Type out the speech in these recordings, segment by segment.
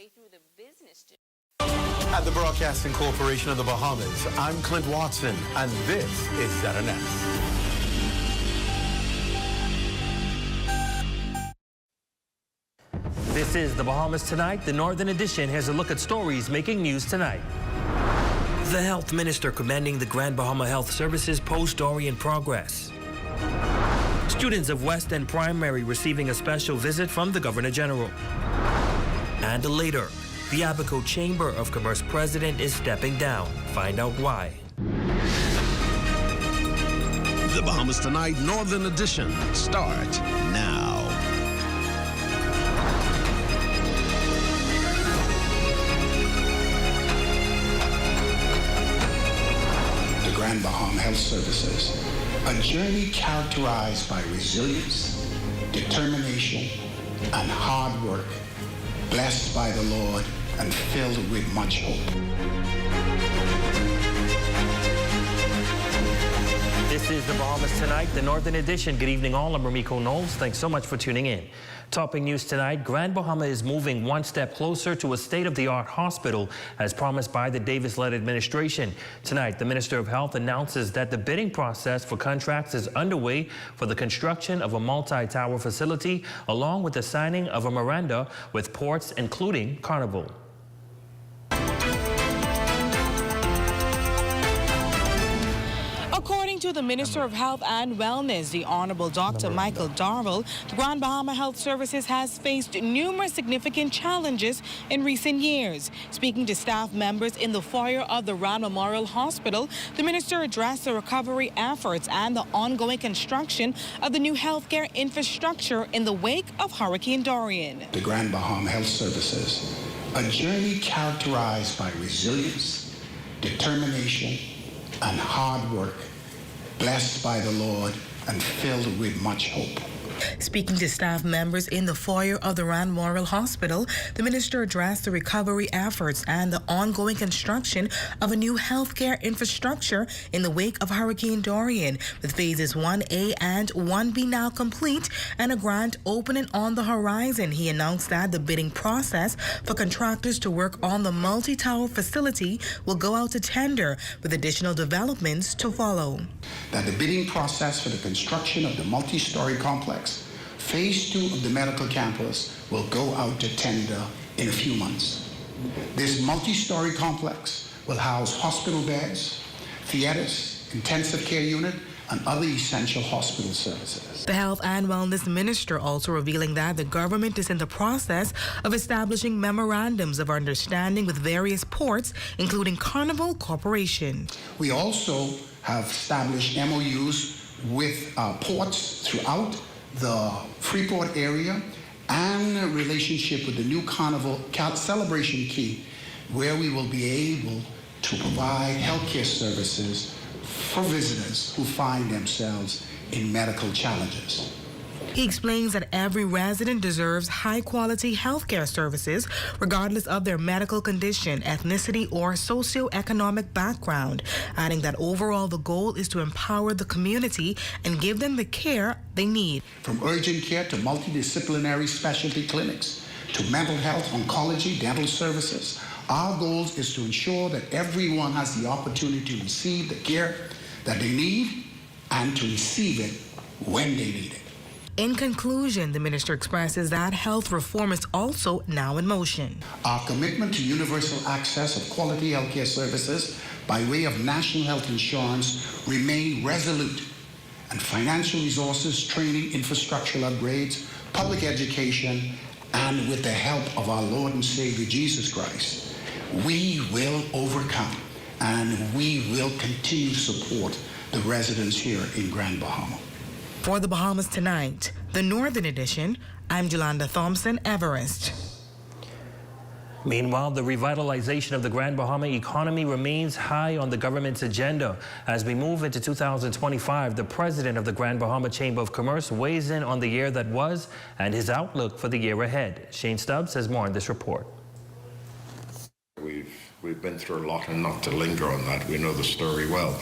way through the business. At the Broadcasting Corporation of the Bahamas, I'm Clint Watson, and this is ZNS. This is the Bahamas Tonight. The Northern Edition has a look at stories making news tonight. The Health Minister commending the Grand Bahama Health Services post-Dorian progress. Students of West End Primary receiving a special visit from the Governor General. And later, the Abaco Chamber of Commerce president is stepping down. Find out why. The Bahamas Tonight Northern Edition start now. The Grand Bahama Health Services, a journey characterized by resilience, determination, and hard work, blessed by the Lord and filled with much hope. This is the Bahamas Tonight, the Northern Edition. Good evening all, I'm Ramiko Knowles. Thanks so much for tuning in. Topping news tonight, Grand Bahama is moving one step closer to a state-of-the-art hospital as promised by the Davis-led administration. Tonight, the Minister of Health announces that the bidding process for contracts is underway for the construction of a multi-tower facility, along with the signing of a memoranda with ports, including Carnival. According to the Minister of Health and Wellness, the Honorable Dr. Michael Darville, the Grand Bahama Health Services has faced numerous significant challenges in recent years. Speaking to staff members in the foyer of the Rand Memorial Hospital, the minister addressed the recovery efforts and the ongoing construction of the new healthcare infrastructure in the wake of Hurricane Dorian. The Grand Bahama Health Services, a journey characterized by resilience, determination, and hard work, blessed by the Lord and filled with much hope. Speaking to staff members in the foyer of the Rand Memorial Hospital, the minister addressed the recovery efforts and the ongoing construction of a new healthcare infrastructure in the wake of Hurricane Dorian, with phases 1A and 1B now complete and a grant opening on the horizon. He announced that the bidding process for contractors to work on the multi-tower facility will go out to tender, with additional developments to follow. That the bidding process for the construction of the multi-story complex, Phase 2 of the medical campus, will go out to tender in a few months. This multi-story complex will house hospital beds, theaters, intensive care unit, and other essential hospital services. The Health and Wellness Minister also revealing that the government is in the process of establishing memorandums of understanding with various ports, including Carnival Corporation. We also have established MOUs with ports throughout the Freeport area and a relationship with the new Carnival Celebration Key, where we will be able to provide healthcare services for visitors who find themselves in medical challenges. He explains that every resident deserves high-quality healthcare services, regardless of their medical condition, ethnicity, or socioeconomic background, adding that overall the goal is to empower the community and give them the care they need. From urgent care to multidisciplinary specialty clinics, to mental health, oncology, dental services, our goal is to ensure that everyone has the opportunity to receive the care that they need and to receive it when they need it. In conclusion, the minister expresses that health reform is also now in motion. Our commitment to universal access of quality healthcare services by way of national health insurance remain resolute, and financial resources, training, infrastructural upgrades, public education, and with the help of our Lord and Savior Jesus Christ, we will overcome and we will continue to support the residents here in Grand Bahama. For the Bahamas Tonight, the Northern Edition, I'm Jolanda Thompson Everest. Meanwhile, the revitalization of the Grand Bahama economy remains high on the government's agenda. As we move into 2025, the president of the Grand Bahama Chamber of Commerce weighs in on the year that was and his outlook for the year ahead. Shane Stubbs has more in this report. We've been through a lot, and not to linger on that, we know the story well.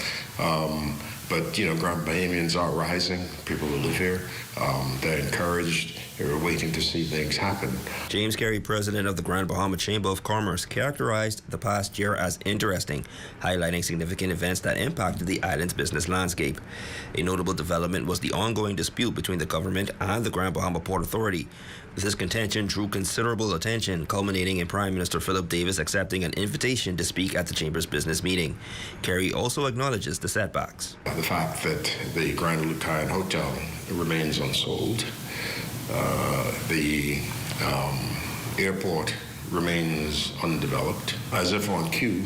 But, you know, Grand Bahamians are rising, people who live here. They're encouraged. We're waiting to see things happen. James Carey, president of the Grand Bahama Chamber of Commerce, characterized the past year as interesting, highlighting significant events that impacted the island's business landscape. A notable development was the ongoing dispute between the government and the Grand Bahama Port Authority. This contention drew considerable attention, culminating in Prime Minister Philip Davis accepting an invitation to speak at the Chamber's business meeting. Carey also acknowledges the setbacks. The fact that the Grand Lucayan Hotel remains unsold, the airport remains undeveloped. As if on cue,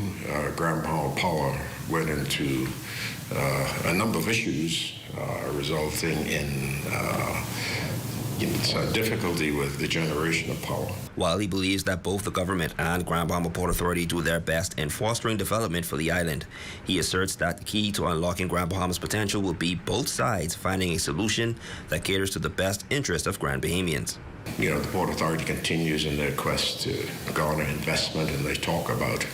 Grand Bahama Power went into a number of issues resulting in difficulty with the generation of power. While he believes that both the government and Grand Bahama Port Authority do their best in fostering development for the island, he asserts that the key to unlocking Grand Bahama's potential will be both sides finding a solution that caters to the best interest of Grand Bahamians. The Port Authority continues in their quest to garner investment, and they talk about,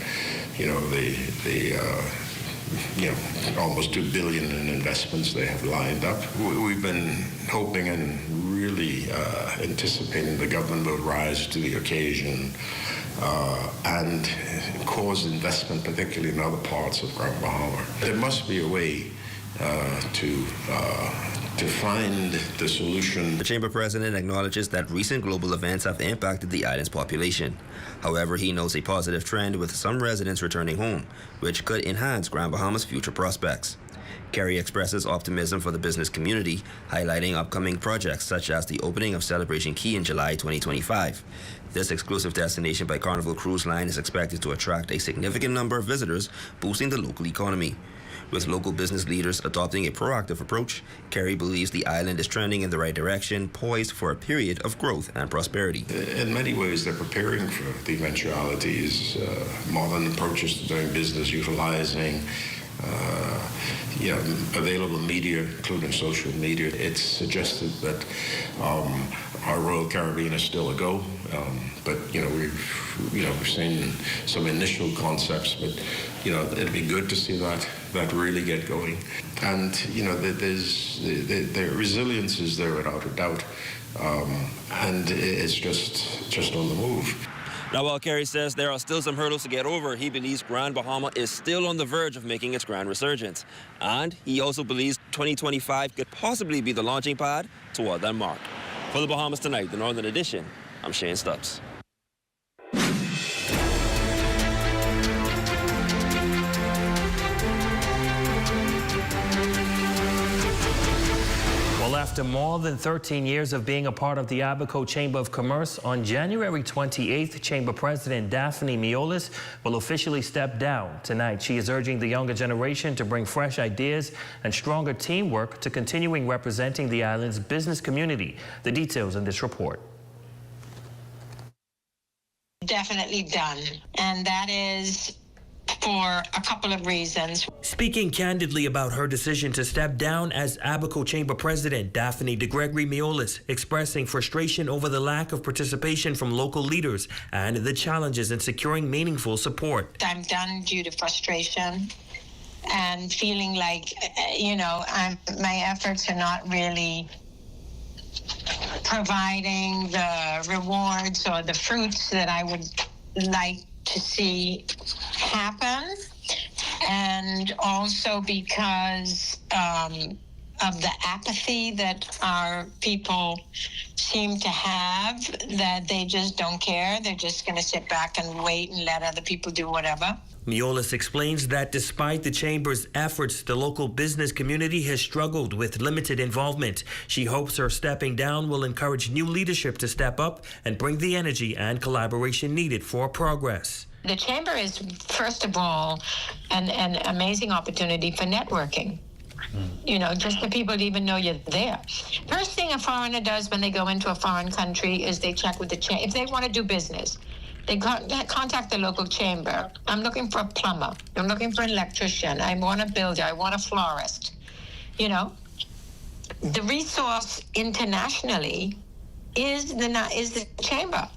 almost $2 billion in investments they have lined up. We've been hoping and really anticipating the government will rise to the occasion and cause investment, particularly in other parts of Grand Bahama. There must be a way to find the solution. The Chamber President acknowledges that recent global events have impacted the island's population. However, he notes a positive trend with some residents returning home, which could enhance Grand Bahama's future prospects. Carey expresses optimism for the business community, highlighting upcoming projects such as the opening of Celebration Key in July 2025. This exclusive destination by Carnival Cruise Line is expected to attract a significant number of visitors, boosting the local economy. With local business leaders adopting a proactive approach, Carey believes the island is trending in the right direction, poised for a period of growth and prosperity. In many ways, they're preparing for the eventualities, modern approaches to doing business, utilizing available media, including social media. It's suggested that our Royal Caribbean is still a go, but we've seen some initial concepts, but it'd be good to see that really get going. And the resilience is there without a doubt, and it's just on the move. Now, while Carey says there are still some hurdles to get over, he believes Grand Bahama is still on the verge of making its grand resurgence. And he also believes 2025 could possibly be the launching pad toward that mark. For the Bahamas Tonight, the Northern Edition, I'm Shane Stubbs. Well, after more than 13 years of being a part of the Abaco Chamber of Commerce, on January 28th, Chamber President Daphne Miolis will officially step down. Tonight, she is urging the younger generation to bring fresh ideas and stronger teamwork to continuing representing the island's business community. The details in this report. Definitely done, and that is for a couple of reasons. Speaking candidly about her decision to step down as Abaco Chamber President, Daphne DeGregory Miolis expressing frustration over the lack of participation from local leaders and the challenges in securing meaningful support. I'm done due to frustration and feeling like, my efforts are not really providing the rewards or the fruits that I would like to see happen, and also because of the apathy that our people seem to have, that they just don't care. They're just going to sit back and wait and let other people do whatever. Miolis explains that despite the Chamber's efforts, the local business community has struggled with limited involvement. She hopes her stepping down will encourage new leadership to step up and bring the energy and collaboration needed for progress. The Chamber is, first of all, an amazing opportunity for networking. Just for people to even know you're there. First thing a foreigner does when they go into a foreign country is they check with the chamber. If they want to do business, they contact the local chamber. I'm looking for a plumber. I'm looking for an electrician. I want a builder. I want a florist. The resource internationally is the chamber.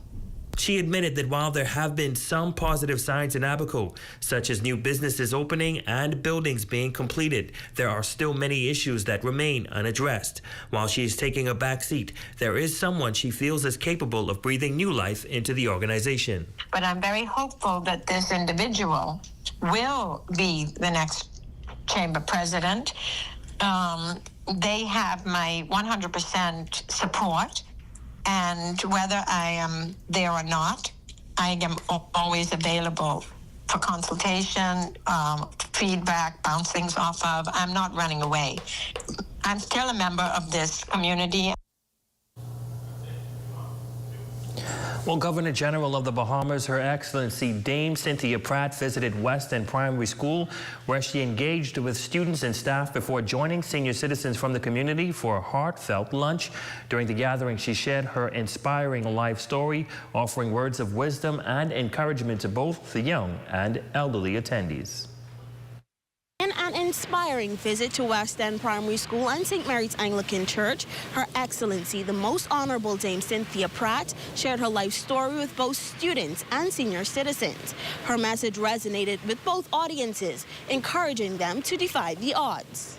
She admitted that while there have been some positive signs in Abaco, such as new businesses opening and buildings being completed, there are still many issues that remain unaddressed. While she is taking a back seat, there is someone she feels is capable of breathing new life into the organization. But I'm very hopeful that this individual will be the next chamber president. They have my 100% support, and whether I am there or not, I am always available for consultation, feedback, bounce things off of. I'm not running away. I'm still a member of this community. Well, Governor General of the Bahamas, Her Excellency Dame Cynthia Pratt, visited West End Primary School, where she engaged with students and staff before joining senior citizens from the community for a heartfelt lunch. During the gathering, she shared her inspiring life story, offering words of wisdom and encouragement to both the young and elderly attendees. In an inspiring visit to West End Primary School and St. Mary's Anglican Church, Her Excellency, the Most Honorable Dame Cynthia Pratt, shared her life story with both students and senior citizens. Her message resonated with both audiences, encouraging them to defy the odds.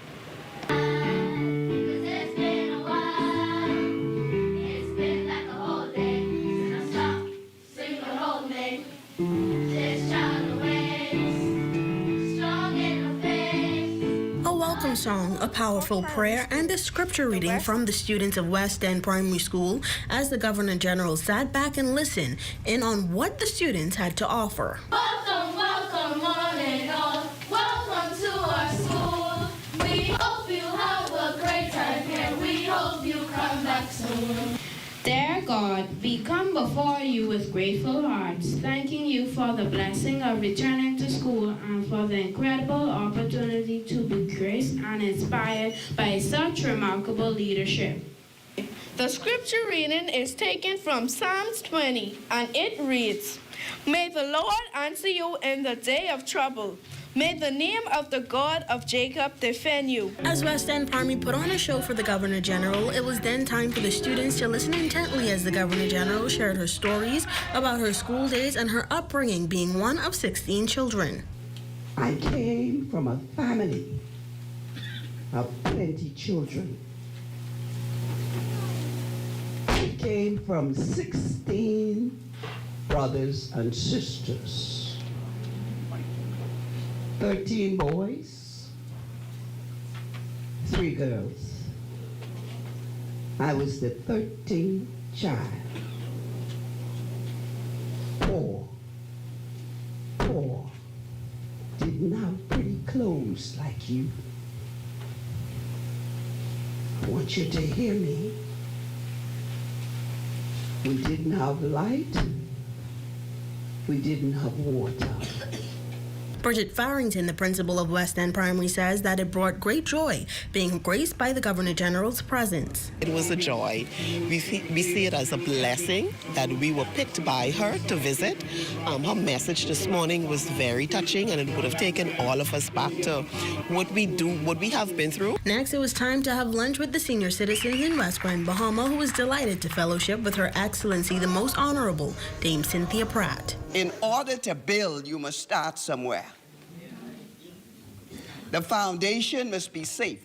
Song, a powerful prayer, and a scripture reading from the students of West End Primary School as the Governor General sat back and listened in on what the students had to offer. Welcome, welcome, one and all. Welcome to our school. We hope you have a great time here. We hope you come back soon. Dear God, we come before you with grateful hearts, thanking you for the blessing of returning to school and for the incredible opportunity to be graced and inspired by such remarkable leadership. The scripture reading is taken from Psalms 20, and it reads, "May the Lord answer you in the day of trouble. May the name of the God of Jacob defend you." As West End Primary put on a show for the Governor General, it was then time for the students to listen intently as the Governor General shared her stories about her school days and her upbringing, being one of 16 children. I came from a family of plenty children. I came from 16 brothers and sisters. 13 boys, 3 girls. I was the 13th child. Poor. Didn't have pretty clothes like you. I want you to hear me. We didn't have light. We didn't have water. Bridget Farrington, the principal of West End Primary, says that it brought great joy being graced by the Governor General's presence. It was a joy. We see it as a blessing that we were picked by her to visit. Her message this morning was very touching, and it would have taken all of us back to what we have been through. Next, it was time to have lunch with the senior citizens in West Grand Bahama, who was delighted to fellowship with Her Excellency, the Most Honorable Dame Cynthia Pratt. In order to build, you must start somewhere. The foundation must be safe.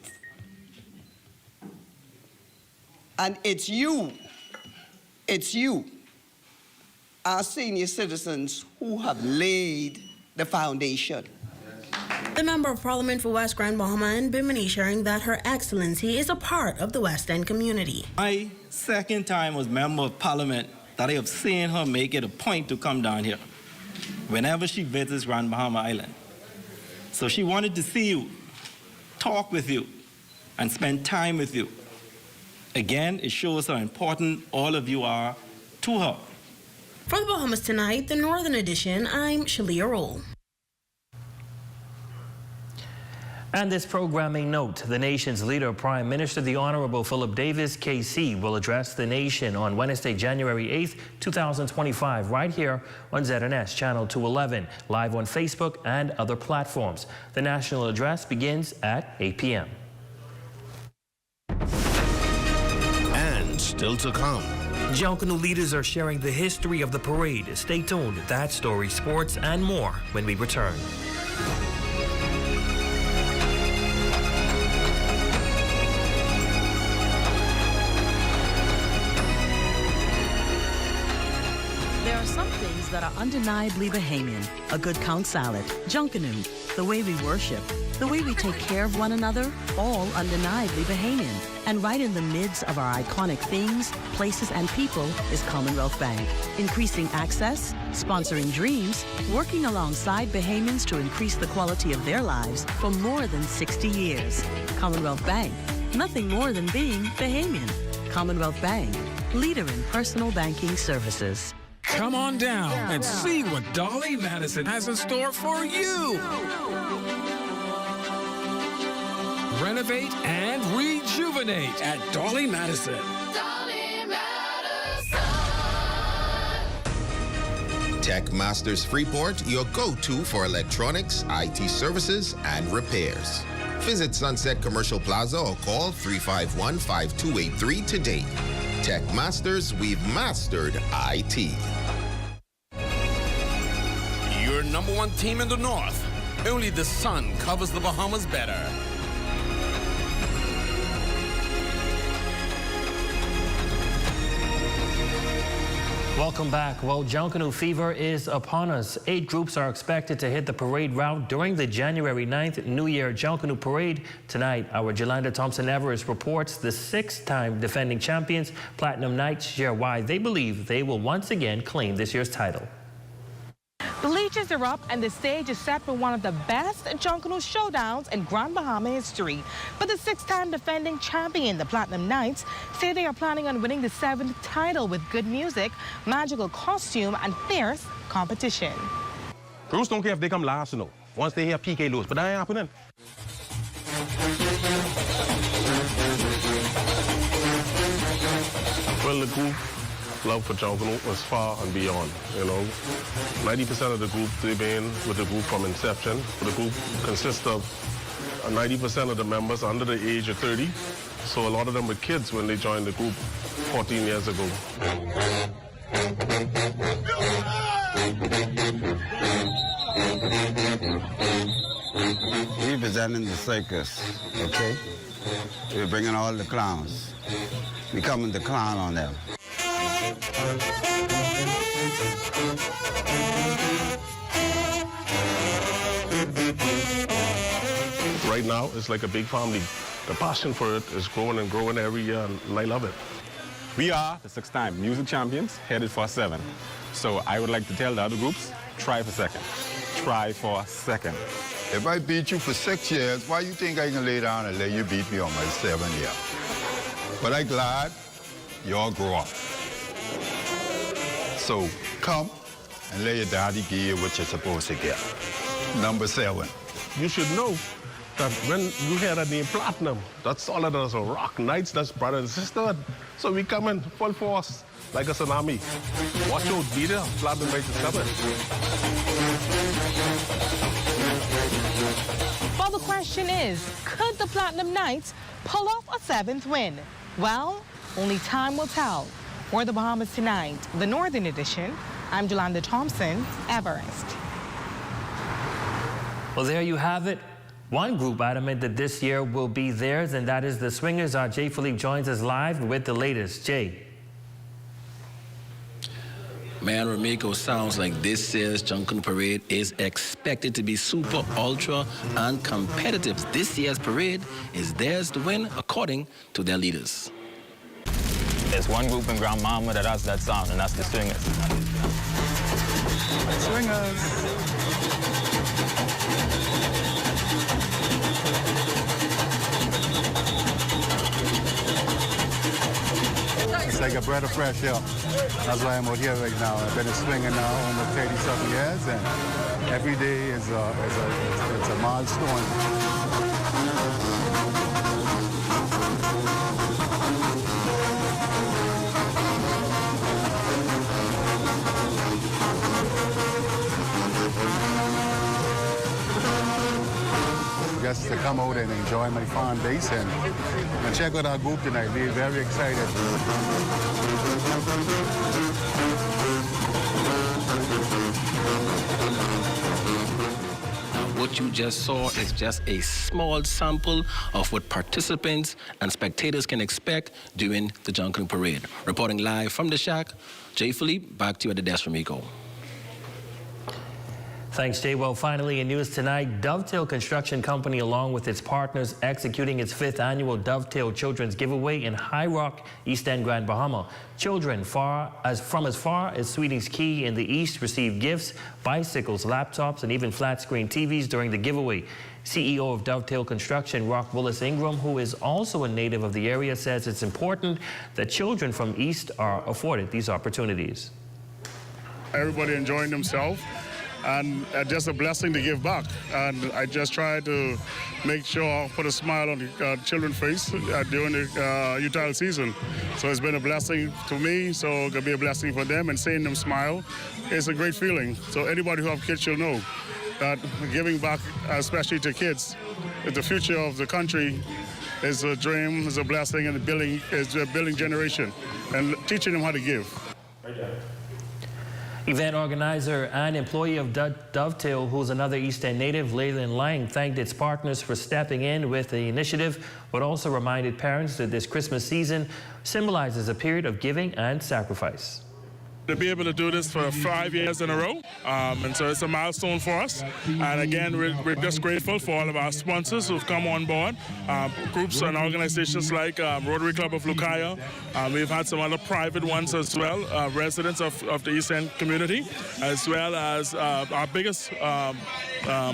And it's you, our senior citizens, who have laid the foundation. The Member of Parliament for West Grand Bahama and Bimini sharing that Her Excellency is a part of the West End community. My second time as Member of Parliament that I have seen her make it a point to come down here whenever she visits Grand Bahama Island. So she wanted to see you, talk with you, and spend time with you. Again, it shows how important all of you are to her. For the Bahamas Tonight, the Northern Edition, I'm Shalia Roll. And this programming note, the nation's leader, Prime Minister, the Honorable Philip Davis, KC, will address the nation on Wednesday, January 8th, 2025, right here on ZNS Channel 211, live on Facebook and other platforms. The national address begins at 8 p.m. And still to come. Junkanoo leaders are sharing the history of the parade. Stay tuned. That story, sports, and more when we return. There are some things that are undeniably Bahamian. A good count salad, Junkanoo, the way we worship, the way we take care of one another, all undeniably Bahamian. And right in the midst of our iconic things, places, and people is Commonwealth Bank. Increasing access, sponsoring dreams, working alongside Bahamians to increase the quality of their lives for more than 60 years. Commonwealth Bank, nothing more than being Bahamian. Commonwealth Bank, leader in personal banking services. Come on down and see what Dolly Madison has in store for you. Renovate and rejuvenate at Dolly Madison. Tech Masters Freeport, your go-to for electronics, IT services, and repairs. Visit Sunset Commercial Plaza or call 351-5283 today. Tech Masters, we've mastered IT. Your number one team in the North. Only the sun covers the Bahamas better. Welcome back. Well, Junkanoo fever is upon us. 8 groups are expected to hit the parade route during the January 9th New Year Junkanoo Parade. Tonight, our Jolanda Thompson-Everest reports the 6-time defending champions, Platinum Knights, share why they believe they will once again claim this year's title. The leeches are up and the stage is set for one of the best Junkanoo showdowns in Grand Bahama history. But the 6-time defending champion, the Platinum Knights, say they are planning on winning the 7th title with good music, magical costume, and fierce competition. Crews don't care if they come last or no. Once they hear PK lose, but that ain't happening. Well, the group love for Junkanoo was far and beyond, you know. 90% of the group, they've been with the group from inception. The group consists of 90% of the members under the age of 30. So a lot of them were kids when they joined the group 14 years ago. We're presenting the circus, okay? We're bringing all the clowns. We're coming to clown on them. Right now, it's like a big family. The passion for it is growing and growing every year, and I love it. We are the 6-time music champions, headed for 7. So I would like to tell the other groups, try for second. Try for second. If I beat you for 6 years, why you think I can lay down and let you beat me on my 7th year? But I'm glad y'all grow up. So come and let your daddy give you what you're supposed to get. Number 7. You should know that when you hear the name Platinum, that's solid as a rock. Knights, that's brother and sister. So we come in full force like a tsunami. Watch out, be there. Platinum Knights is coming. Well, the question is, could the Platinum Knights pull off a 7th win? Well, only time will tell. For the Bahamas Tonight, the Northern Edition, I'm Jolanda Thompson, Everest. Well, there you have it. One group adamant that this year will be theirs, and that is the Swingers. Our Jay Philippe joins us live with the latest. Jay. Man, Ramiko, sounds like this year's Junkanoo Parade is expected to be super, ultra, and competitive. This year's parade is theirs to win, according to their leaders. There's one group in Grand Bahama that has that sound, and that's the Swingers. Swingers. It's like a breath of fresh air. That's why I'm out here right now. I've been swinging now almost 30-something years, and every day is a milestone. chance to come out and enjoy my fan base and check out our group tonight. We're very excited. What you just saw is just a small sample of what participants and spectators can expect during the Junkanoo Parade. Reporting live from the Shack, Jay Philippe, back to you at the desk, Ramiko. Thanks, Jay. Well, finally, in news tonight, Dovetail Construction Company, along with its partners, executing its 5th annual Dovetail Children's Giveaway in High Rock, East End, Grand Bahama. Children from as far as Sweeting's Key in the east received gifts, bicycles, laptops, and even flat-screen TVs during the giveaway. CEO of Dovetail Construction, Rock Willis Ingram, who is also a native of the area, says it's important that children from East are afforded these opportunities. Everybody enjoying themselves. And just a blessing to give back. And I just try to make sure I put a smile on the children's face during the utility season. So it's been a blessing to me, so it could be a blessing for them, and seeing them smile, it's a great feeling. So anybody who have kids should know that giving back, especially to kids, is the future of the country. Is a dream, is a blessing, and is a building generation, and teaching them how to give. Event organizer and employee of Dovetail, who's another East End native, Leyland Lang, thanked its partners for stepping in with the initiative, but also reminded parents that this Christmas season symbolizes a period of giving and sacrifice. To be able to do this for 5 years in a row, and so it's a milestone for us. And again, we're just grateful for all of our sponsors who've come on board, groups and organizations like Rotary Club of Lucaya. We've had some other private ones as well, residents of the East End community, as well as our biggest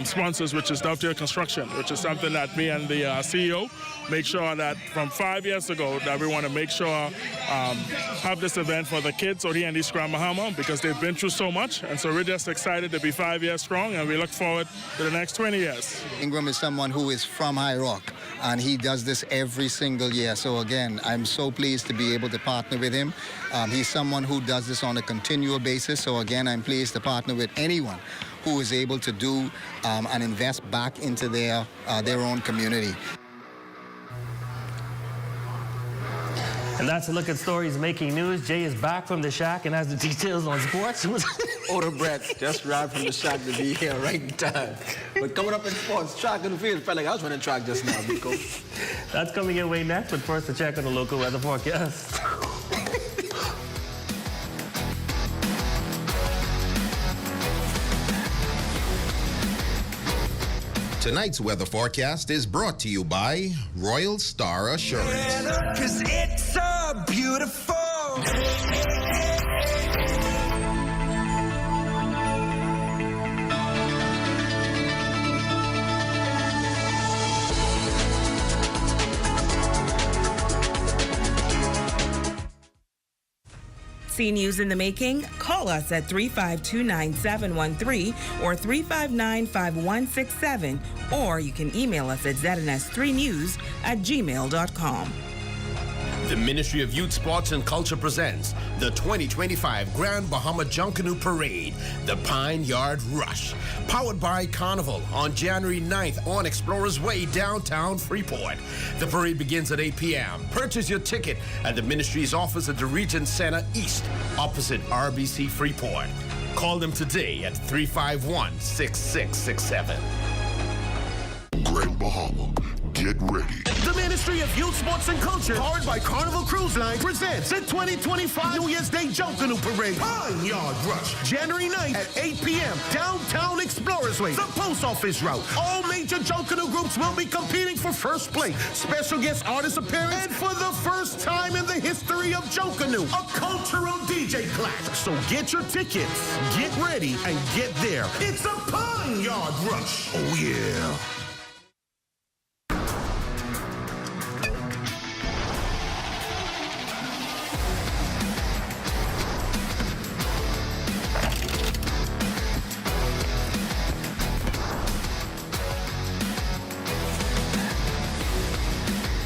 sponsors, which is Dovetail Construction, which is something that me and the CEO make sure that from 5 years ago that we want to make sure have this event for the kids out here in East Grand Bahama, because they've been through so much, and so we're just excited to be 5 years strong, and we look forward to the next 20 years. Ingram is someone who is from High Rock, and he does this every single year. So again, I'm so pleased to be able to partner with him. He's someone who does this on a continual basis. So again, I'm pleased to partner with anyone who is able to do and invest back into their own community. And that's a look at stories making news. Jay is back from the Shack and has the details on sports. Out of breath, just arrived from the Shack to be here right in time. But coming up in sports, track and field, felt like I was running track just now, Nico. That's coming your way next, but first a check on the local weather forecast. Tonight's weather forecast is brought to you by Royal Star Assurance. 'Cause it's so beautiful. See news in the making? Call us at 352-9713 or 359-5167, or you can email us at zns3news@gmail.com. The Ministry of Youth, Sports and Culture presents the 2025 Grand Bahama Junkanoo Parade, the Pine Yard Rush, powered by Carnival on January 9th on Explorers Way, downtown Freeport. The parade begins at 8 p.m. Purchase your ticket at the Ministry's office at the Regent Center East, opposite RBC Freeport. Call them today at 351-6667. Grand Bahama, get ready. The Ministry of Youth, Sports and Culture, powered by Carnival Cruise Line, presents the 2025 New Year's Day Junkanoo Parade, Pine Yard Rush, January 9th at 8 p.m. Downtown Explorers Way, the post office route. All major Junkanoo groups will be competing for first place. Special guest artist appearance, and for the first time in the history of Junkanoo, a cultural DJ clash. So get your tickets, get ready, and get there. It's a Pine Yard Rush. Oh, yeah.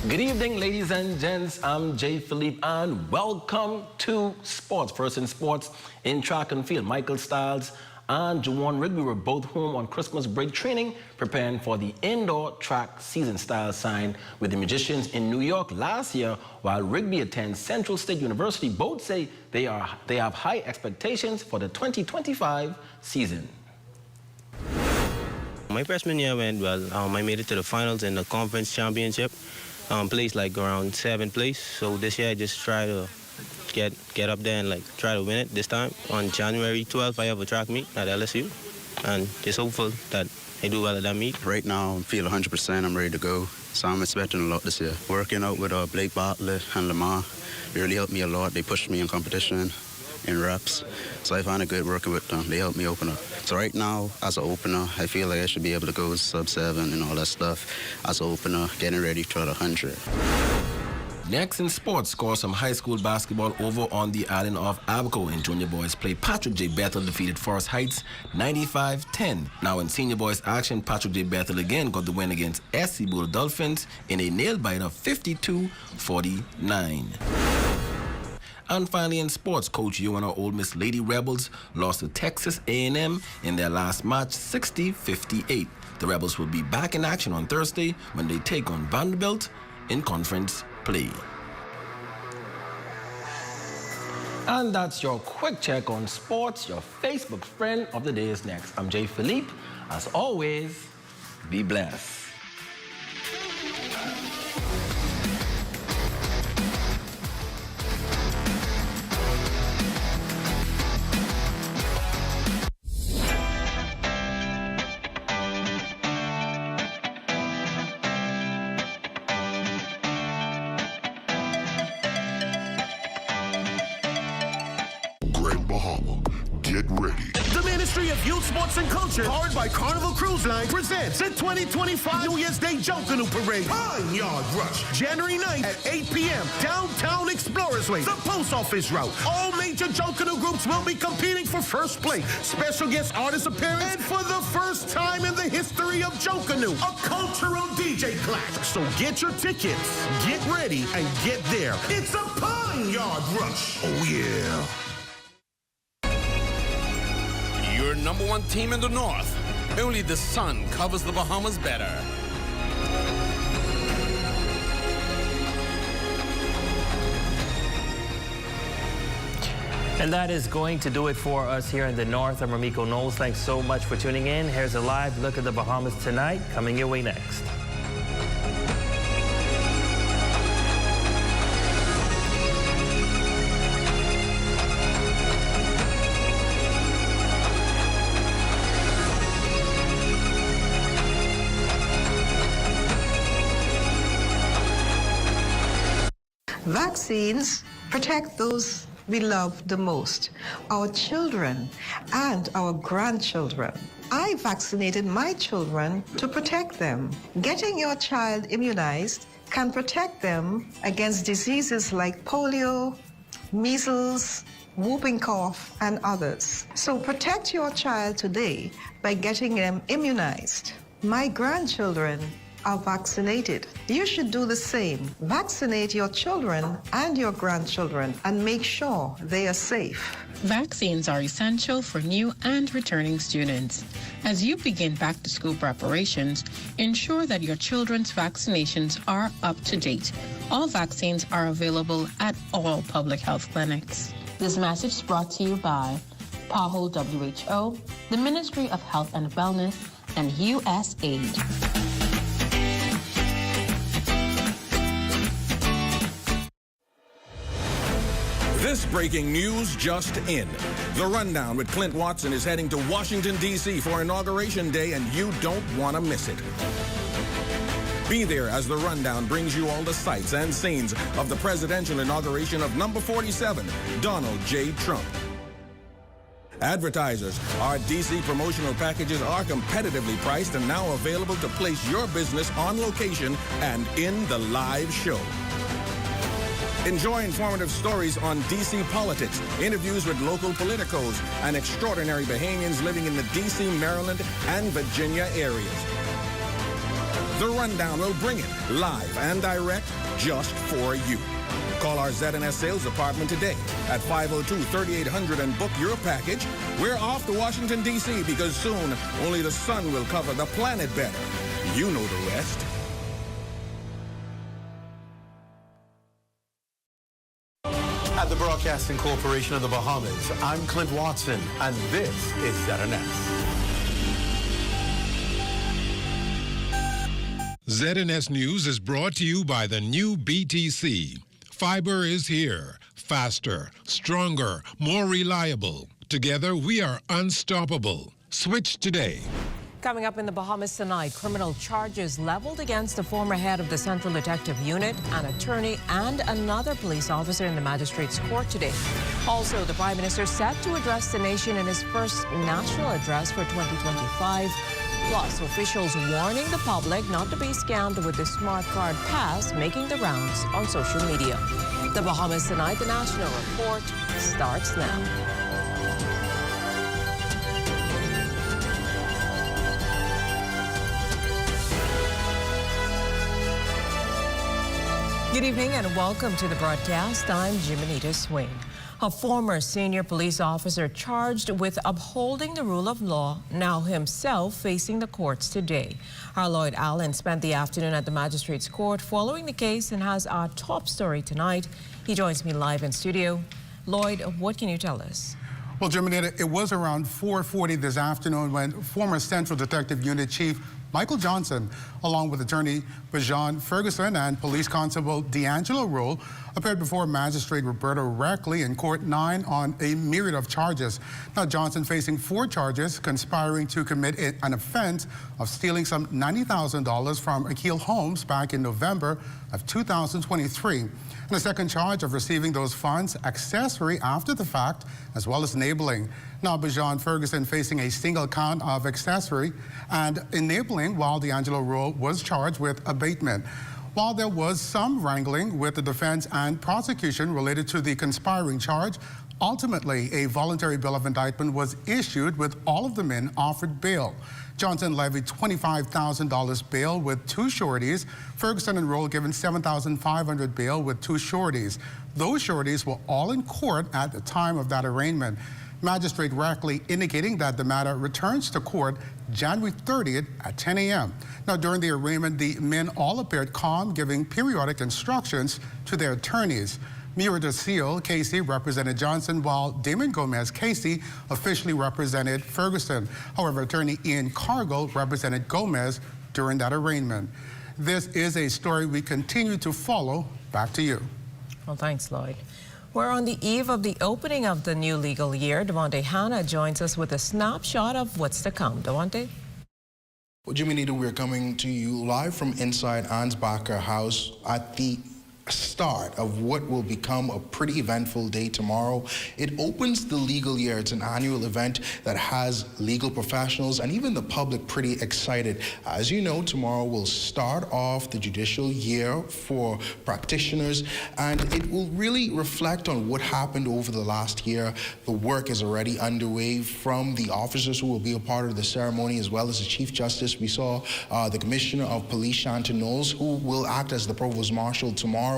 Good evening, ladies and gents. I'm Jay Philippe, and welcome to Sports. First in sports, in track and field, Michael Stiles and Juwan Rigby were both home on Christmas break training, preparing for the indoor track season style signed with the Magicians in New York last year. While Rigby attends Central State University, both say they have high expectations for the 2025 season. My freshman year went well. I made it to the finals in the conference championship. Placed like around 7th place. So this year I just try to get up there and like try to win it this time. On January 12th I have a track meet at LSU, and just hopeful that I do well at that meet. Right now I feel 100%. I'm ready to go. So I'm expecting a lot this year. Working out with Blake Bartlett and Lamar really helped me a lot. They pushed me in competition, in reps. So I found it good working with them. They helped me open up. So right now, as an opener, I feel like I should be able to go sub-7 and all that stuff. As an opener, getting ready to try the 100. Next in sports, score some high school basketball over on the island of Abaco. In junior boys play, Patrick J. Bethel defeated Forest Heights 95-10. Now in senior boys action, Patrick J. Bethel again got the win against SC Bull Dolphins in a nail-biter of 52-49. And finally in sports, Coach UNO Ole Miss Lady Rebels lost to Texas A&M in their last match 60-58. The Rebels will be back in action on Thursday when they take on Vanderbilt in conference play. And that's your quick check on sports. Your Facebook friend of the day is next. I'm Jay Philippe. As always, be blessed. Get ready. The Ministry of Youth, Sports and Culture, powered by Carnival Cruise Line, presents the 2025 New Year's Day Junkanoo Parade, Pine Yard Rush, January 9th at 8 p.m. Downtown Explorers Way, the Post Office Route. All major Junkanoo groups will be competing for first place. Special guest artist appearance, and for the first time in the history of Junkanoo, a cultural DJ clash. So get your tickets, get ready, and get there. It's a Pine Yard Rush. Oh, yeah. Your #1 team in the North. Only the sun covers the Bahamas better. And that is going to do it for us here in the North. I'm Ramiko Knowles. Thanks so much for tuning in. Here's a live look at the Bahamas tonight, coming your way next. Vaccines protect those we love the most, our children and our grandchildren. I vaccinated my children to protect them. Getting your child immunized can protect them against diseases like polio, measles, whooping cough, and others. So protect your child today by getting them immunized. My grandchildren are vaccinated. You should do the same. Vaccinate your children and your grandchildren and make sure they are safe. Vaccines are essential for new and returning students. As you begin back-to-school preparations, ensure that your children's vaccinations are up to date. All vaccines are available at all public health clinics. This message is brought to you by PAHO WHO, the Ministry of Health and Wellness, and USAID. This breaking news just in. The Rundown with Clint Watson is heading to Washington, D.C. for Inauguration Day, and you don't want to miss it. Be there as The Rundown brings you all the sights and scenes of the presidential inauguration of number 47, Donald J. Trump. Advertisers, our D.C. promotional packages are competitively priced and now available to place your business on location and in the live show. Enjoy informative stories on D.C. politics, interviews with local politicos, and extraordinary Bahamians living in the D.C., Maryland, and Virginia areas. The Rundown will bring it live and direct just for you. Call our ZNS sales department today at 502-3800 and book your package. We're off to Washington, D.C. because soon only the sun will cover the planet better. You know the rest. At the Broadcasting Corporation of the Bahamas, I'm Clint Watson, and this is ZNS. ZNS News is brought to you by the new BTC. Fiber is here. Faster, stronger, more reliable. Together, we are unstoppable. Switch today. Coming up in the Bahamas tonight, criminal charges leveled against the former head of the Central Detective Unit, an attorney, and another police officer in the magistrate's court today. Also, the Prime Minister set to address the nation in his first national address for 2025. Plus, officials warning the public not to be scammed with the smart card pass making the rounds on social media. The Bahamas tonight, the National Report starts now. Good evening and welcome to the broadcast. I'm Jimenita Swain. A former senior police officer charged with upholding the rule of law, now himself facing the courts today. Our Lloyd Allen spent the afternoon at the magistrate's court following the case and has our top story tonight. He joins me live in studio. Lloyd, what can you tell us? Well, Jimenita, it was around 4:40 this afternoon when former Central Detective Unit Chief Michael Johnson, along with attorney Bajan Ferguson and police constable D'Angelo Rule, appeared before Magistrate Roberta Reckley in Court 9 on a myriad of charges. Now, Johnson facing 4 charges, conspiring to commit an offense of stealing some $90,000 from Akil Holmes back in November of 2023. And a second charge of receiving those funds accessory after the fact, as well as enabling. Now, Bajan Ferguson facing a single count of accessory and enabling, while D'Angelo Rule was charged with abatement. While there was some wrangling with the defense and prosecution related to the conspiring charge, ultimately a voluntary bill of indictment was issued with all of the men offered bail. Johnson levied $25,000 bail with 2 sureties. Ferguson and Rule given $7,500 bail with 2 sureties. Those sureties were all in court at the time of that arraignment. Magistrate Reckley indicating that the matter returns to court January 30th at 10 a.m. Now, during the arraignment, the men all appeared calm, giving periodic instructions to their attorneys. Mira DeSeal, Casey, represented Johnson, while Damon Gomez Casey officially represented Ferguson. However, attorney Ian Cargill represented Gomez during that arraignment. This is a story we continue to follow. Back to you. Well, thanks, Lloyd. We're on the eve of the opening of the new legal year. Devontae Hanna joins us with a snapshot of what's to come. Devontae? Well, Jimenita, we're coming to you live from inside Ansbacher House at the start of what will become a pretty eventful day tomorrow. It opens the legal year. It's an annual event that has legal professionals and even the public pretty excited. As you know, tomorrow will start off the judicial year for practitioners, and it will really reflect on what happened over the last year. The work is already underway from the officers who will be a part of the ceremony, as well as the Chief Justice. We saw the Commissioner of Police, Shanta Knowles, who will act as the Provost Marshal tomorrow,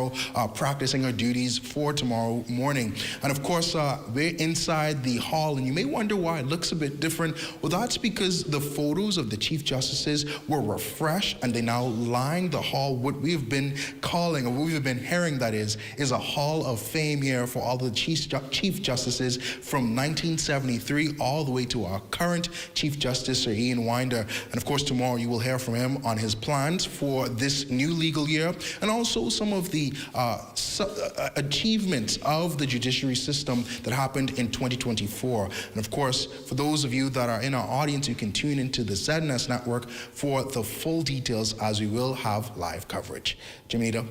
practicing her duties for tomorrow morning. And of course, we're inside the hall, and you may wonder why it looks a bit different. Well, that's because the photos of the Chief Justices were refreshed, and they now line the hall. What we've been calling, or what we've been hearing, that is a hall of fame here for all the Chief Justices from 1973 all the way to our current Chief Justice, Sir Ian Winder. And of course, tomorrow you will hear from him on his plans for this new legal year, and also some of the achievements of the judiciary system that happened in 2024. And of course, for those of you that are in our audience, you can tune into the ZNS network for the full details, as we will have live coverage. Jamita.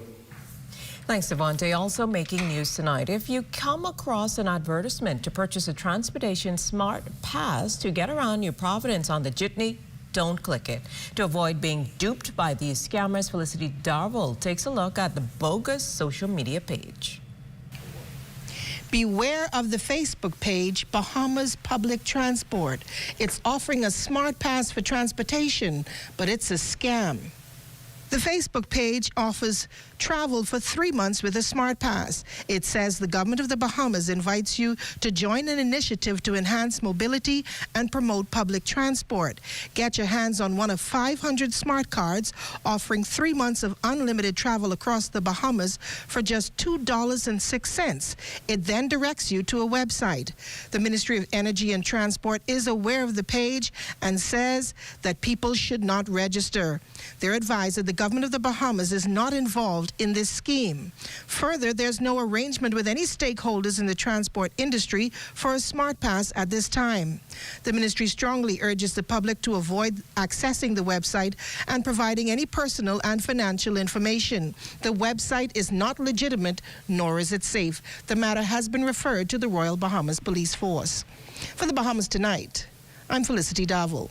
Thanks, Devontae. Also making news tonight. If you come across an advertisement to purchase a transportation smart pass to get around New Providence on the jitney, don't click it. To avoid being duped by these scammers, Felicity Darville takes a look at the bogus social media page. Beware of the Facebook page, Bahamas Public Transport. It's offering a smart pass for transportation, but it's a scam. The Facebook page offers travel for 3 months with a Smart Pass. It says the government of the Bahamas invites you to join an initiative to enhance mobility and promote public transport. Get your hands on one of 500 smart cards offering 3 months of unlimited travel across the Bahamas for just $2.06. It then directs you to a website. The Ministry of Energy and Transport is aware of the page and says that people should not register. They're advised that the government of the Bahamas is not involved in this scheme. Further, there's no arrangement with any stakeholders in the transport industry for a Smart Pass at this time. The ministry strongly urges the public to avoid accessing the website and providing any personal and financial information. The website is not legitimate, nor is it safe. The matter has been referred to the Royal Bahamas Police Force. For the Bahamas Tonight, I'm Felicity Davil.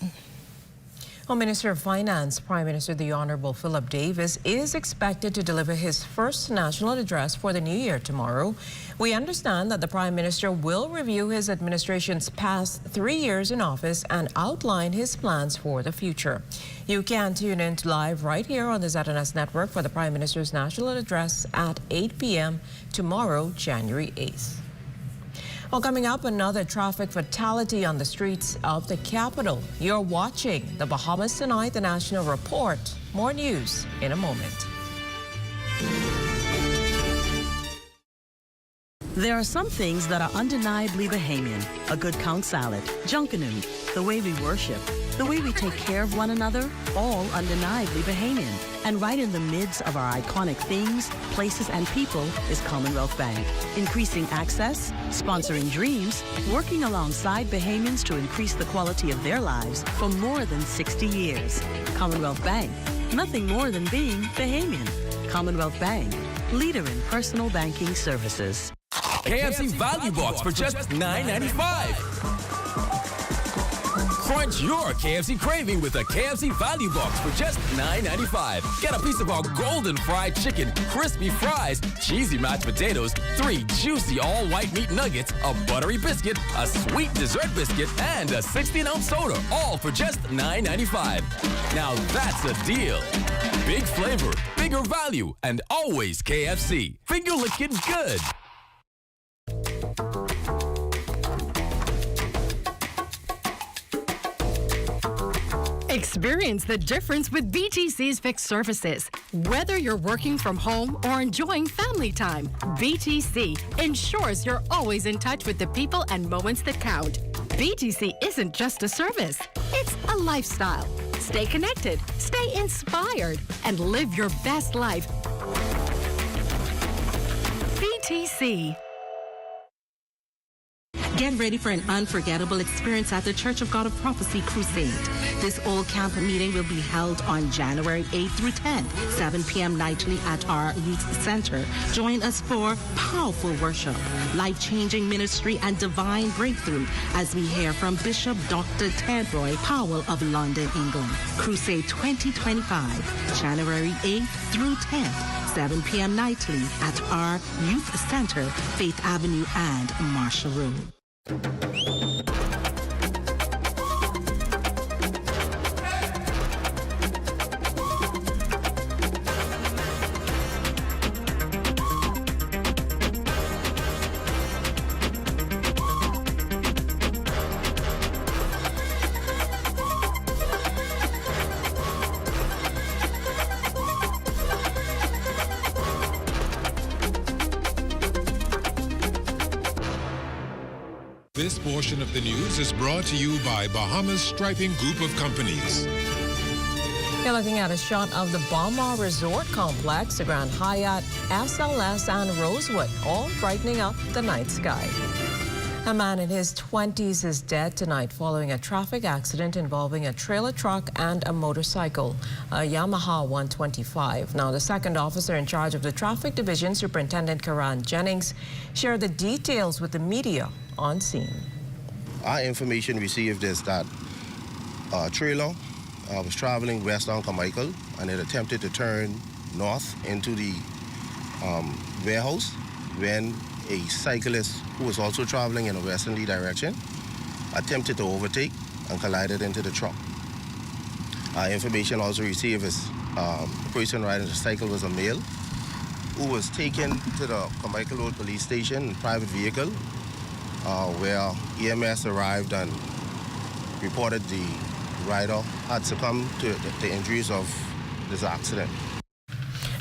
Well, Minister of Finance, Prime Minister the Honorable Philip Davis is expected to deliver his first national address for the new year tomorrow. We understand that the Prime Minister will review his administration's past 3 years in office and outline his plans for the future. You can tune in live right here on the ZNS Network for the Prime Minister's national address at 8 p.m. tomorrow, January 8th. Well, coming up, another traffic fatality on the streets of the capital. You're watching the Bahamas Tonight, the National Report. More news in a moment. There are some things that are undeniably Bahamian. A good count salad, Junkanoo, the way we worship, the way we take care of one another, all undeniably Bahamian. And right in the midst of our iconic things, places, and people is Commonwealth Bank. Increasing access, sponsoring dreams, working alongside Bahamians to increase the quality of their lives for more than 60 years. Commonwealth Bank, nothing more than being Bahamian. Commonwealth Bank, leader in personal banking services. KFC Value Box for just $9.95. Crunch your KFC craving with a KFC Value Box for just $9.95. Get a piece of our golden fried chicken, crispy fries, cheesy mashed potatoes, 3 juicy all-white meat nuggets, a buttery biscuit, a sweet dessert biscuit, and a 16-ounce soda, all for just $9.95. Now that's a deal. Big flavor, bigger value, and always KFC. Finger licking good. Experience the difference with BTC's fixed services. Whether you're working from home or enjoying family time, BTC ensures you're always in touch with the people and moments that count. BTC isn't just a service, it's a lifestyle. Stay connected, stay inspired, and live your best life. BTC. Get ready for an unforgettable experience at the Church of God of Prophecy Crusade. This all-camp meeting will be held on January 8th through 10th, 7 p.m. nightly at our youth center. Join us for powerful worship, life-changing ministry, and divine breakthrough as we hear from Bishop Dr. Ted Roy Powell of London, England. Crusade 2025, January 8th through 10th, 7 p.m. nightly at our youth center, Faith Avenue and Marshall Road. This portion of the news is brought to you by Bahamas Striping Group of Companies. You're looking at a shot of the Bahamas Resort Complex, the Grand Hyatt, SLS, and Rosewood, all brightening up the night sky. A man in his 20s is dead tonight following a traffic accident involving a trailer truck and a motorcycle, a Yamaha 125. Now, the second officer in charge of the traffic division, Superintendent Karan Jennings, shared the details with the media on scene. Our information received is that a trailer was traveling west on Carmichael, and it attempted to turn north into the warehouse when a cyclist who was also traveling in a westerly direction attempted to overtake and collided into the truck. Our information also received is the person riding the cycle was a male. who was taken to the Carmichael Road Police Station in a private vehicle, where EMS arrived and reported the rider had succumbed to the injuries of this accident.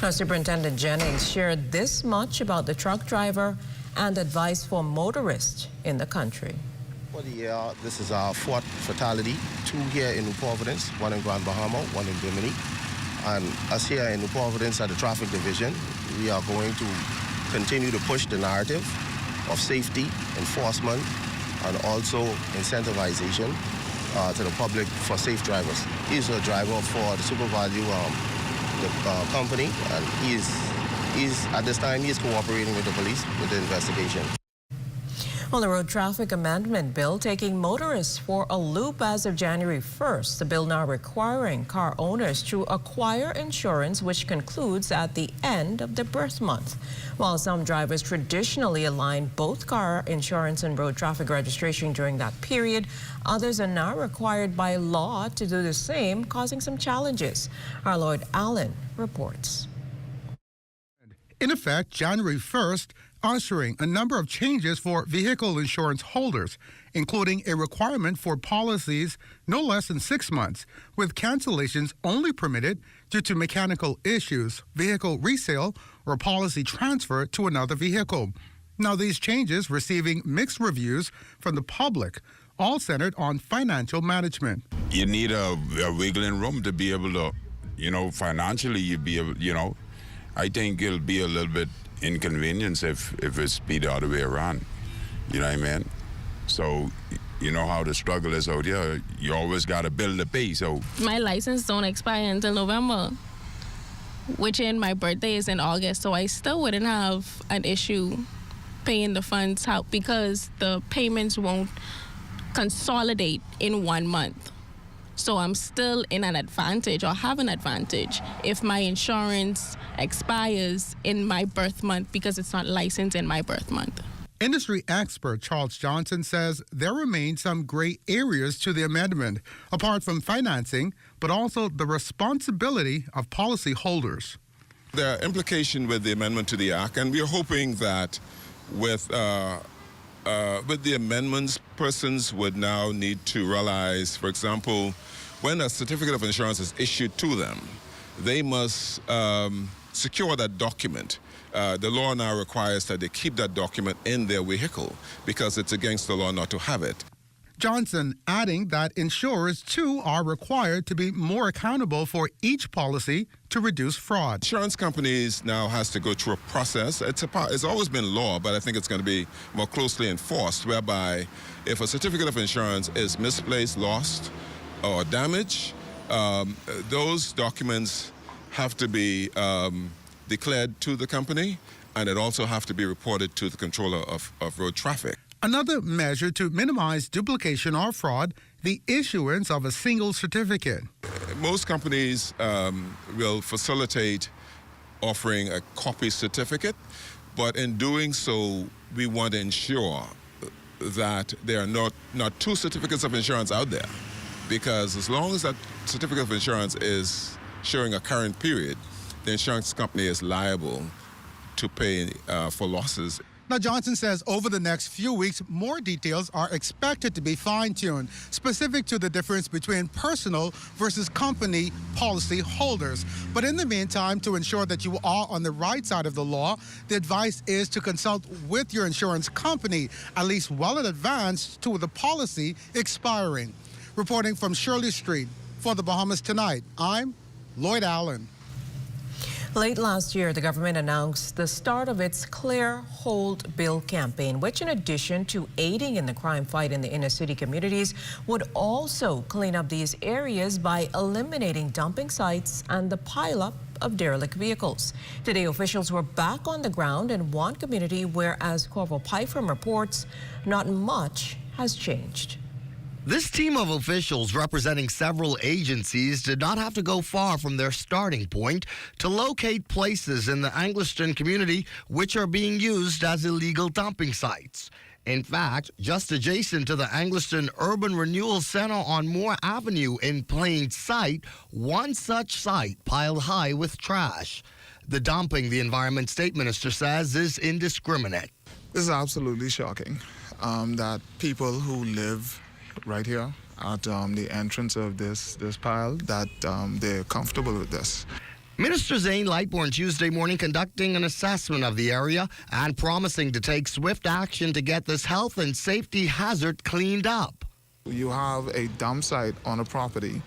Now, Superintendent Jennings shared this much about the truck driver and advice for motorists in the country. For the year, this is our fourth fatality, 2 here in New Providence, 1 in Grand Bahama, 1 in Bimini. And us here in New Providence at the Traffic Division, we are going to continue to push the narrative of safety, enforcement, and also incentivization to the public for safe drivers. He's a driver for the Super Value company, and he's at this time he's cooperating with the police with the investigation. Well, the Road Traffic Amendment Bill taking motorists for a loop as of January 1st. The bill now requiring car owners to acquire insurance, which concludes at the end of the birth month. While some drivers traditionally align both car insurance and road traffic registration during that period, others are now required by law to do the same, causing some challenges. Our Lloyd Allen reports. In effect, January 1st, ushering a number of changes for vehicle insurance holders, including a requirement for policies no less than 6 months, with cancellations only permitted due to mechanical issues, vehicle resale, or policy transfer to another vehicle. Now, these changes receiving mixed reviews from the public, all centered on financial management. You need a wiggling room to be able to, financially you'd be able, I think it'll be a little bit inconvenience if it's be the other way around. You know what I mean? So, you know how the struggle is out here. You always got to build a base. So my license don't expire until November, which in my birthday is in August, so I still wouldn't have an issue paying the funds out because the payments won't consolidate in 1 month. So I'm still in an advantage or have an advantage if my insurance expires in my birth month because it's not licensed in my birth month. Industry expert Charles Johnson says there remain some gray areas to the amendment, apart from financing, but also the responsibility of policyholders. There are implications with the amendment to the Act, and we're hoping that with the amendments, persons would now need to realize, for example, when a certificate of insurance is issued to them, they must secure that document. The law now requires that they keep that document in their vehicle because it's against the law not to have it. Johnson adding that insurers, too, are required to be more accountable for each policy to reduce fraud. Insurance companies now has to go through a process. It's always been law, but I think it's going to be more closely enforced, whereby if a certificate of insurance is misplaced, lost, or damaged, those documents have to be declared to the company, and it also have to be reported to the controller of road traffic. Another measure to minimize duplication or fraud, the issuance of a single certificate. Most companies will facilitate offering a copy certificate, but in doing so, we want to ensure that there are not 2 certificates of insurance out there, because as long as that certificate of insurance is showing a current period, the insurance company is liable to pay for losses. Now, Johnson says over the next few weeks, more details are expected to be fine-tuned, specific to the difference between personal versus company policy holders. But in the meantime, to ensure that you are on the right side of the law, the advice is to consult with your insurance company, at least well in advance to the policy expiring. Reporting from Shirley Street for the Bahamas Tonight, I'm Lloyd Allen. Late last year, the government announced the start of its Clear Hold Bill campaign, which in addition to aiding in the crime fight in the inner city communities, would also clean up these areas by eliminating dumping sites and the pileup of derelict vehicles. Today, officials were back on the ground in one community where, as Corporal Pyfrom reports, not much has changed. This team of officials representing several agencies did not have to go far from their starting point to locate places in the Angliston community which are being used as illegal dumping sites. In fact, just adjacent to the Angliston Urban Renewal Center on Moore Avenue in plain sight, one such site piled high with trash. The dumping, the Environment State Minister says, is indiscriminate. This is absolutely shocking that people who live right here at the entrance of this pile, that they're comfortable with this. Minister Zane Lightbourne Tuesday morning conducting an assessment of the area and promising to take swift action to get this health and safety hazard cleaned up. You have a dump site on a property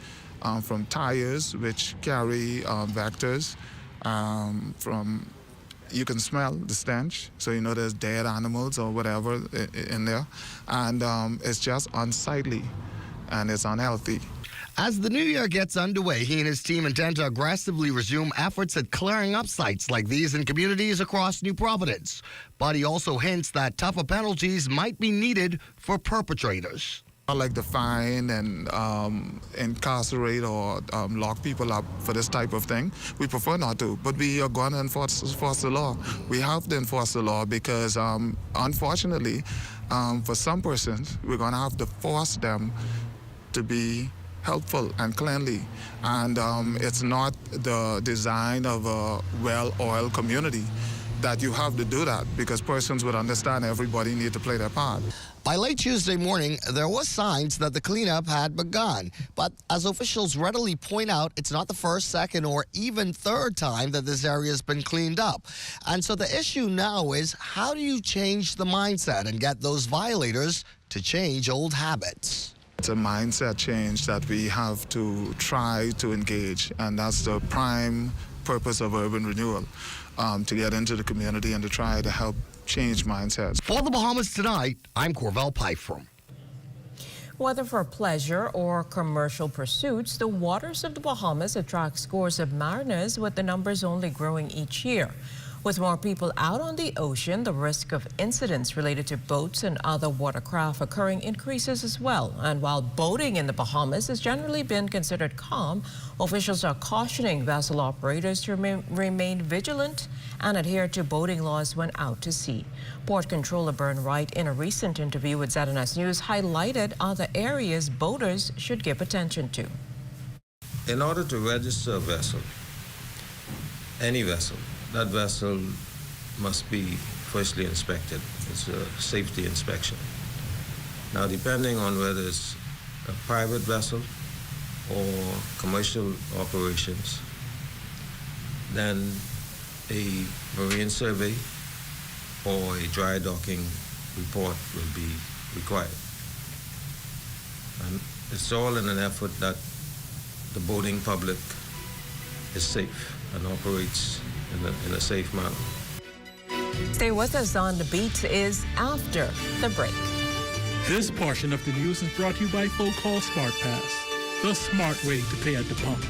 from tires which carry vectors from, you can smell the stench, so you know there's dead animals or whatever in there, and it's just unsightly and it's unhealthy. As the new year gets underway, he and his team intend to aggressively resume efforts at clearing up sites like these in communities across New Providence. But he also hints that tougher penalties might be needed for perpetrators. I like to fine and incarcerate or lock people up for this type of thing. We prefer not to, but we are going to enforce the law. We have to enforce the law because, unfortunately, for some persons, we're going to have to force them to be helpful and cleanly, and it's not the design of a well-oiled community that you have to do that, because persons would understand everybody need to play their part. By late Tuesday morning, there were signs that the cleanup had begun, but as officials readily point out, it's not the first, second, or even third time that this area has been cleaned up. And so the issue now is, how do you change the mindset and get those violators to change old habits? It's a mindset change that we have to try to engage, and that's the prime purpose of urban renewal, to get into the community and to try to help change mindsets. For the Bahamas Tonight, I'm Corvell Pyfrom. Whether for pleasure or commercial pursuits, the waters of the Bahamas attract scores of mariners, with the numbers only growing each year. With more people out on the ocean, the risk of incidents related to boats and other watercraft occurring increases as well. And while boating in the Bahamas has generally been considered calm, officials are cautioning vessel operators to remain vigilant and adhere to boating laws when out to sea. Port Controller Byrne Wright, in a recent interview with ZNS News, highlighted other areas boaters should give attention to. In order to register a vessel, any vessel, that vessel must be firstly inspected. It's a safety inspection. Now, depending on whether it's a private vessel or commercial operations, then a marine survey or a dry docking report will be required. And it's all in an effort that the boating public is safe and operates in a safe manner. Stay with us on The Beat is after the break. This portion of the news is brought to you by Full Call Smart Pass, the smart way to pay at the pump.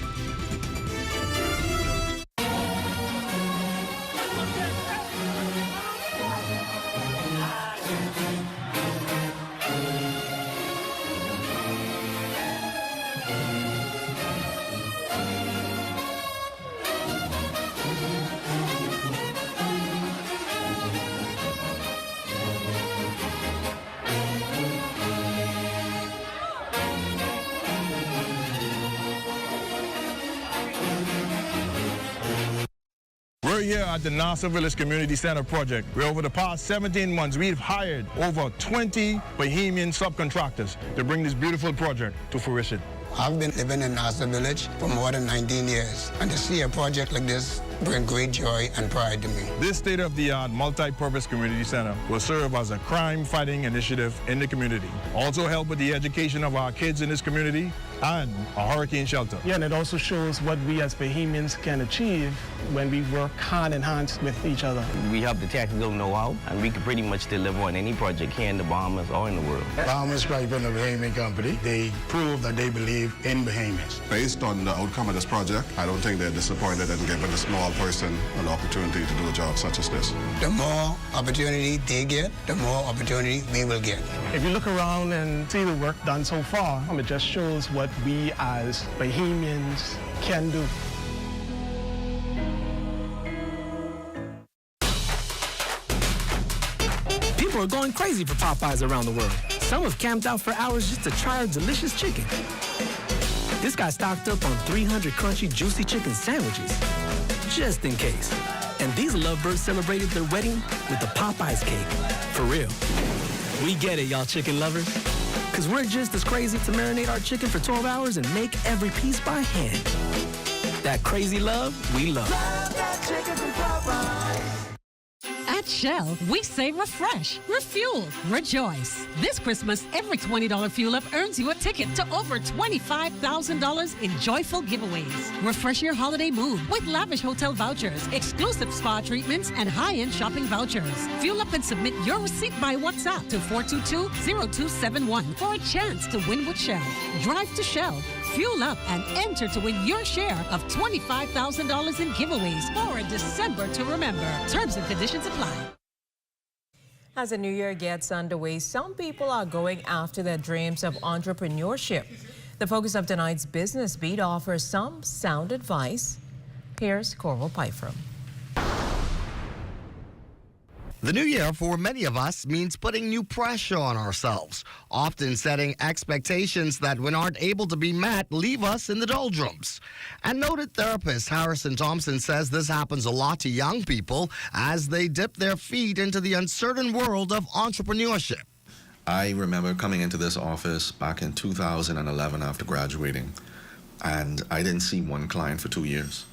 We're here at the Nassau Village Community Center project, where over the past 17 months, we've hired over 20 Bahamian subcontractors to bring this beautiful project to fruition. I've been living in Nassau Village for more than 19 years, and to see a project like this bring great joy and pride to me. This state-of-the-art multi-purpose community center will serve as a crime-fighting initiative in the community. Also help with the education of our kids in this community and a hurricane shelter. Yeah, and it also shows what we as Bahamians can achieve when we work hand in hand with each other. We have the technical know-how, and we can pretty much deliver on any project here in the Bahamas or in the world. Bahamas Pipe and the Bahamian Company, they prove that they believe in Bahamians. Based on the outcome of this project, I don't think they're disappointed in giving a small person an opportunity to do a job such as this. The more opportunity they get, the more opportunity we will get. If you look around and see the work done so far, it just shows what we as Bahamians can do. People are going crazy for Popeyes around the world. Some have camped out for hours just to try our delicious chicken. This guy stocked up on 300 crunchy, juicy chicken sandwiches. just in case. And these lovebirds celebrated their wedding with the Popeyes cake. For real. We get it, y'all chicken lovers. Because we're just as crazy to marinate our chicken for 12 hours and make every piece by hand. That crazy love, we love. Love that chicken from Popeyes. At Shell, we say refresh, refuel, rejoice. This Christmas, every $20 fuel up earns you a ticket to over $25,000 in joyful giveaways. Refresh your holiday mood with lavish hotel vouchers, exclusive spa treatments, and high-end shopping vouchers. Fuel up and submit your receipt by WhatsApp to 422-0271 for a chance to win with Shell. Drive to Shell. Fuel up and enter to win your share of $25,000 in giveaways for a December to remember. Terms and conditions apply. As the new year gets underway, some people are going after their dreams of entrepreneurship. The focus of tonight's Business Beat offers some sound advice. Here's Coral Pyfrom. The new year for many of us means putting new pressure on ourselves, often setting expectations that when aren't able to be met leave us in the doldrums. And noted therapist Harrison Thompson says this happens a lot to young people as they dip their feet into the uncertain world of entrepreneurship. I remember coming into this office back in 2011 after graduating, and I didn't see one client for 2 years.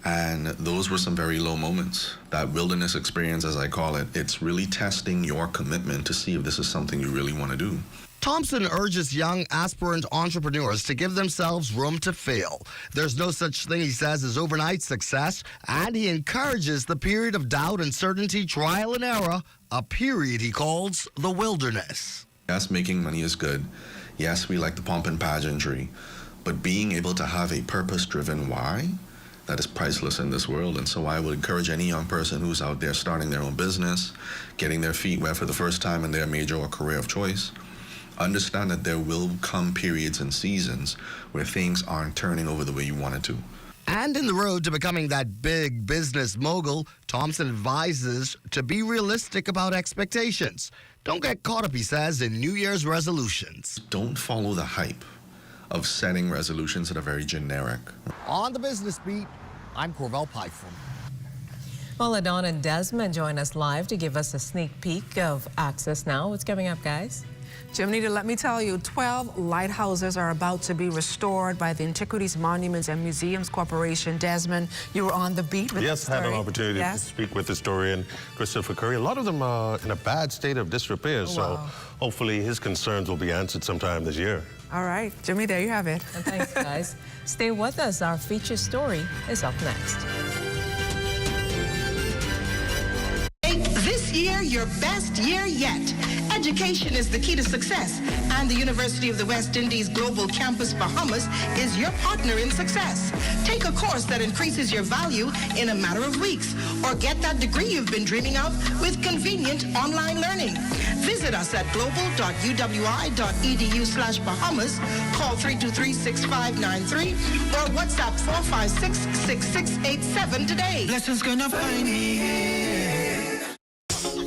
And those were some very low moments. That wilderness experience, as I call it, it's really testing your commitment to see if this is something you really want to do. Thompson urges young aspirant entrepreneurs to give themselves room to fail. There's no such thing, he says, as overnight success, and he encourages the period of doubt, uncertainty, trial and error, a period he calls the wilderness. Yes, making money is good. Yes, we like the pomp and pageantry, but being able to have a purpose-driven why, that is priceless in this world. And so I would encourage any young person who's out there starting their own business, getting their feet wet for the first time in their major or career of choice, understand that there will come periods and seasons where things aren't turning over the way you want it to. And in the road to becoming that big business mogul, Thompson advises to be realistic about expectations. Don't get caught up, he says, in New Year's resolutions. Don't follow the hype of setting resolutions that are very generic. On the Business Beat, I'm Corvell Pyfrom. Well, Adon and Desmond join us live to give us a sneak peek of Access Now. What's coming up, guys? Jimmy, let me tell you, 12 lighthouses are about to be restored by the Antiquities, Monuments, and Museums Corporation. Desmond, you were on the beat with Yes, the story. had an opportunity to speak with historian Christopher Curry. A lot of them are in a bad state of disrepair, so hopefully his concerns will be answered sometime this year. All right, Jimmy, there you have it. And thanks, guys. Stay with us. Our feature story is up next. This year, your best year yet. Education is the key to success, and the University of the West Indies Global Campus Bahamas is your partner in success. Take a course that increases your value in a matter of weeks, or get that degree you've been dreaming of with convenient online learning. Visit us at global.uwi.edu/Bahamas, call 323-6593, or WhatsApp 456-6687 today. Blessings gonna find me.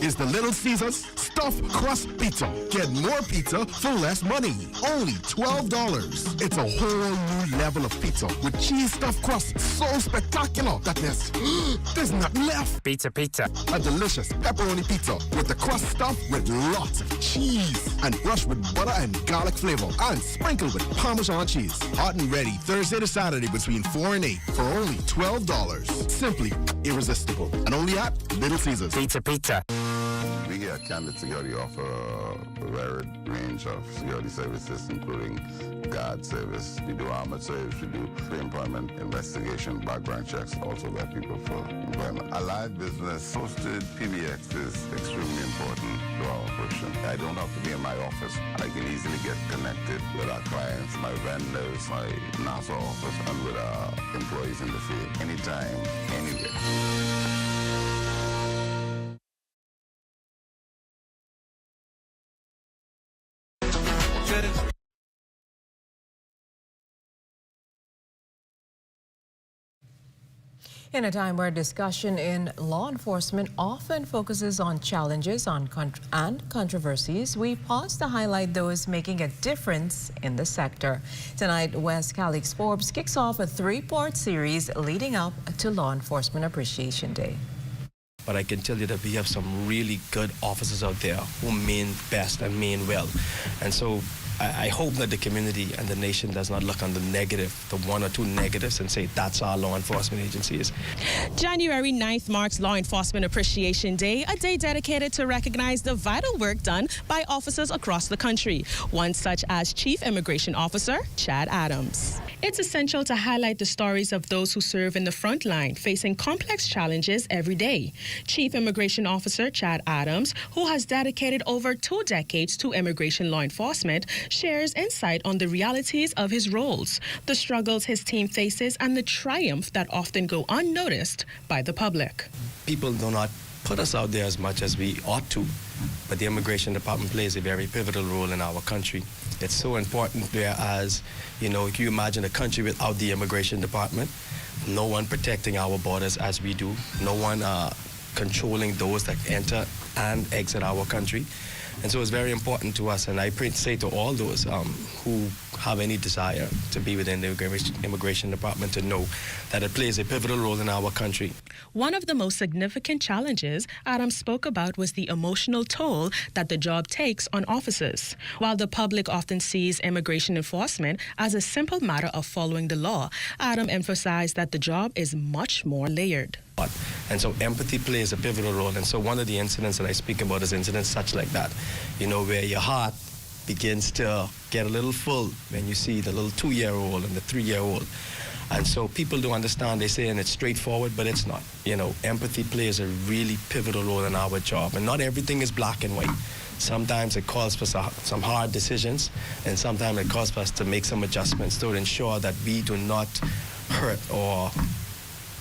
Is the Little Caesars Stuffed Crust Pizza. Get more pizza for less money. Only $12. It's a whole new level of pizza with cheese stuffed crust so spectacular that there's nothing left. Pizza. A delicious pepperoni pizza with the crust stuffed with lots of cheese and brushed with butter and garlic flavor and sprinkled with Parmesan cheese. Hot and ready Thursday to Saturday between 4 and 8 for only $12. Simply irresistible. And only at Little Caesars. Pizza. We here at Candid Security offer a varied range of security services, including guard service. We do armored service, we do pre-employment investigation, background checks, also got people for employment. A live business hosted PBX is extremely important to our operation. I don't have to be in my office. I can easily get connected with our clients, my vendors, my NASA office, and with our employees in the field, anytime, anywhere. In a time where discussion in law enforcement often focuses on challenges and controversies, we pause to highlight those making a difference in the sector. Tonight, West Calix Forbes kicks off a 3-part series leading up to Law Enforcement Appreciation Day. But I can tell you that we have some really good officers out there who mean best and mean well. And so I hope that the community and the nation does not look on the negative, the 1 or 2 negatives, and say that's our law enforcement agencies. January 9th marks Law Enforcement Appreciation Day, a day dedicated to recognize the vital work done by officers across the country, one such as Chief Immigration Officer Chad Adams. It's essential to highlight the stories of those who serve in the front line, facing complex challenges every day. Chief Immigration Officer Chad Adams, who has dedicated over 2 decades to immigration law enforcement, shares insight on the realities of his roles, the struggles his team faces, and the triumph that often go unnoticed by the public. People do not put us out there as much as we ought to, but the Immigration Department plays a very pivotal role in our country. It's so important, whereas, if you imagine a country without the Immigration Department, no one protecting our borders as we do, no one controlling those that enter and exit our country. And so it's very important to us, and I say to all those who have any desire to be within the Immigration Department to know that it plays a pivotal role in our country. One of the most significant challenges Adams spoke about was the emotional toll that the job takes on officers. While the public often sees immigration enforcement as a simple matter of following the law, Adams emphasized that the job is much more layered. And so empathy plays a pivotal role. And so one of the incidents that I speak about is incidents such like that, where your heart begins to get a little full when you see the little 2-year-old and the 3-year-old. And so people don't understand, they say, and it's straightforward, but it's not. Empathy plays a really pivotal role in our job. And not everything is black and white. Sometimes it calls for some hard decisions, and sometimes it calls for us to make some adjustments to ensure that we do not hurt or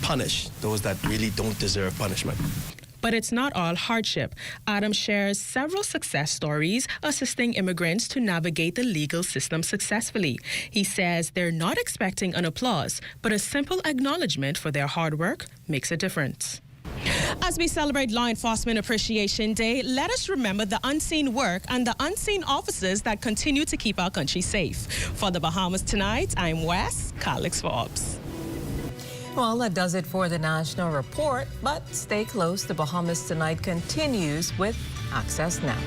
punish those that really don't deserve punishment. But it's not all hardship. Adams shares several success stories assisting immigrants to navigate the legal system successfully. He says they're not expecting an applause, but a simple acknowledgement for their hard work makes a difference. As we celebrate Law Enforcement Appreciation Day, let us remember the unseen work and the unseen officers that continue to keep our country safe. For the Bahamas Tonight, I'm Wes Calix Forbes. Well, that does it for the National Report, but stay close. The Bahamas Tonight continues with Access Now.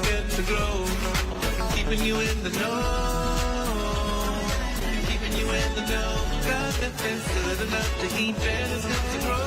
Good to grow, keeping you in the know, keeping you in the know. God, that's good enough to eat better, good to grow.